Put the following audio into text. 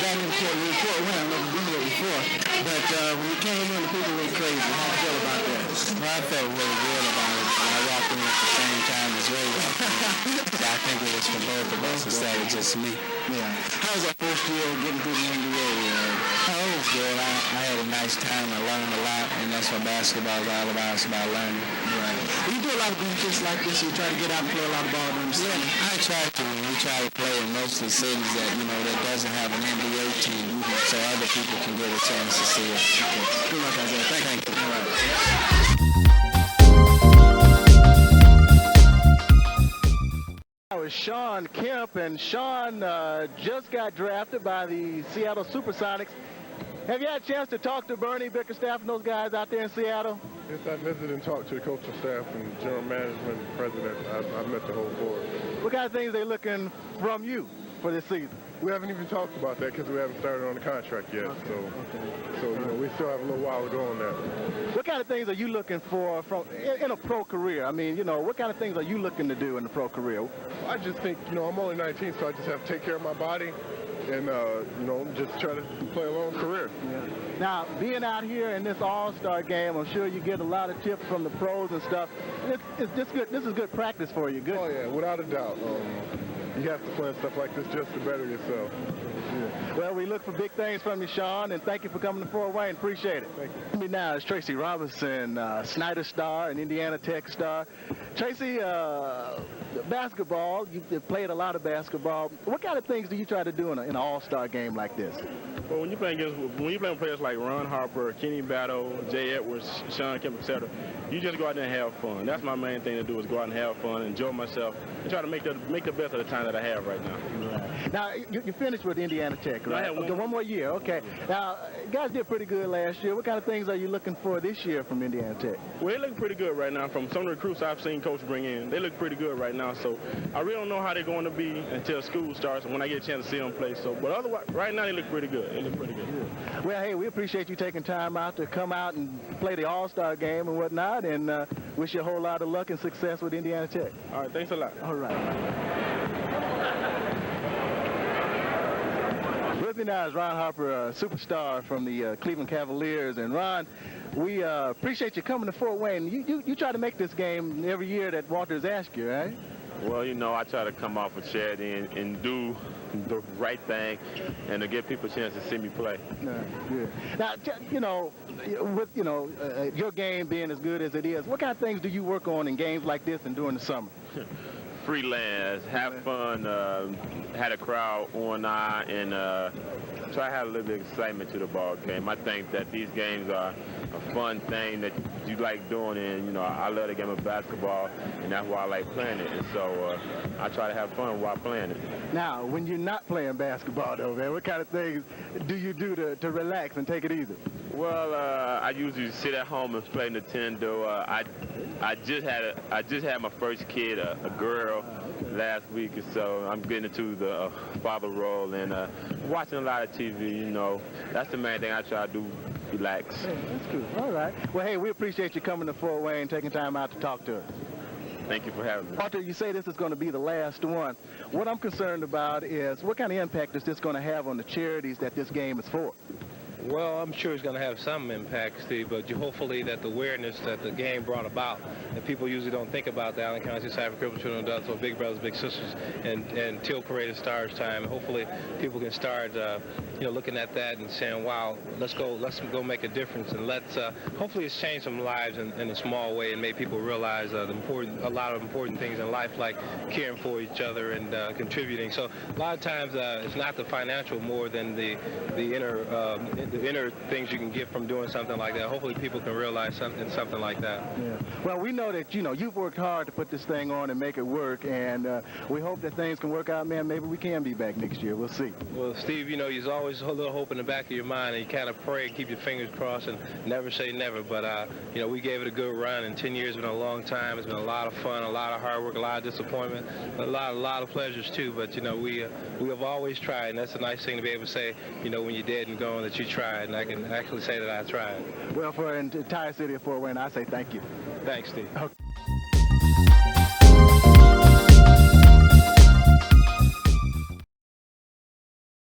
back in Fort Wayne. I've never been here before. But when you came in, the people went crazy. How do you feel about that? Well, I felt really good about it. I walked in at the same time as Ray walked in. So I think it was for both of us instead of just me. Yeah. How was that first year getting through the NBA? Oh, it was good. I had a nice time. I learned a lot, and that's what basketball is all about. It's about learning. Right. Well, you do a lot of benefits like this. You try to get out and play a lot of ball during the summer. I try to. We try to play in most of the cities that, that doesn't have an NBA team, so other people can get a chance to see it. Okay. Good luck, Isiah. Thank you. All right. Was Sean Kemp, and Sean just got drafted by the Seattle Supersonics. Have you had a chance to talk to Bernie Bickerstaff and those guys out there in Seattle? Yes, I visited and talked to the coaching staff and general management and president. I met the whole board. What kind of things are they looking from you for this season? We haven't even talked about that because we haven't started on the contract yet. Okay. So we still have a little while to go on that. What kind of things are you looking for in a pro career? I mean, what kind of things are you looking to do in the pro career? I just think, I'm only 19, so I just have to take care of my body and, just try to play a long career. Yeah. Now, being out here in this all-star game, I'm sure you get a lot of tips from the pros and stuff. It's just good. This is good practice for you. Good. Oh, yeah, without a doubt. You have to plan stuff like this just to better yourself. Yeah. Well, we look for big things from you, Sean, and thank you for coming to Fort Wayne. Appreciate it. Thank you. With me now is Tracy Robinson, Snyder star and Indiana Tech star. Tracy, basketball, you've played a lot of basketball. What kind of things do you try to do in an all-star game like this? Well, when you play with players like Ron Harper, Kenny Battle, Jay Edwards, Sean Kemp, etc., you just go out there and have fun. That's my main thing to do, is go out and have fun, enjoy myself, and try to make the best of the time that I have right now. Right. Now, you finished with Indiana Tech, right? I have one more year. Okay. Now, you guys did pretty good last year. What kind of things are you looking for this year from Indiana Tech? Well, they look pretty good right now. From some of the recruits I've seen Coach bring in, they look pretty good right now. So I really don't know how they're going to be until school starts and when I get a chance to see them play. So, but otherwise, right now they look pretty good. They look pretty good. Yeah. Well, hey, we appreciate you taking time out to come out and play the All-Star game and whatnot, and wish you a whole lot of luck and success with Indiana Tech. All right, thanks a lot. All right. With me now is Ron Harper, a superstar from the Cleveland Cavaliers. And Ron, we appreciate you coming to Fort Wayne. You try to make this game every year that Walters asks you, right? Well, I try to come off with charity and do the right thing and to give people a chance to see me play. Good. Now, with your game being as good as it is, what kind of things do you work on in games like this and during the summer? Freelance, have fun, had a crowd on eye, and try to have a little bit of excitement to the ball game. I think that these games are a fun thing that you like doing, and I love the game of basketball, and that's why I like playing it. And so I try to have fun while playing it. Now, when you're not playing basketball, though, man, what kind of things do you do to relax and take it easy? Well, I usually sit at home and play Nintendo. I just had my first kid, a girl, last week or so. I'm getting into the father role and watching a lot of TV. That's the main thing I try to do. Relax. Hey, that's good. All right. Well, hey, we appreciate you coming to Fort Wayne, taking time out to talk to us. Thank you for having me. Walter, you say this is going to be the last one. What I'm concerned about is what kind of impact is this going to have on the charities that this game is for? Well, I'm sure it's going to have some impact, Steve, but hopefully that the awareness that the game brought about, and people usually don't think about the Allen County Society for Crippled Children and Adults, or Big Brothers Big Sisters, and Teal Parade of Stars time. Hopefully people can start, looking at that and saying, wow, let's go make a difference, and hopefully it's changed some lives in a small way and made people realize a lot of important things in life, like caring for each other and contributing. So a lot of times it's not the financial more than the inner things you can get from doing something like that. Hopefully people can realize something like that. Yeah. Well, we know that, you've worked hard to put this thing on and make it work, and we hope that things can work out, man. Maybe we can be back next year. We'll see. Well, Steve, there's always a little hope in the back of your mind, and you kind of pray and keep your fingers crossed and never say never. But, we gave it a good run, and 10 years has been a long time. It's been a lot of fun, a lot of hard work, a lot of disappointment, a lot of pleasures, too. But, we have always tried, and that's a nice thing to be able to say, when you're dead and gone, that you tried. And I can actually say that I tried. Well, for the entire city of Fort Wayne, I say thank you. Thanks, Steve. Okay.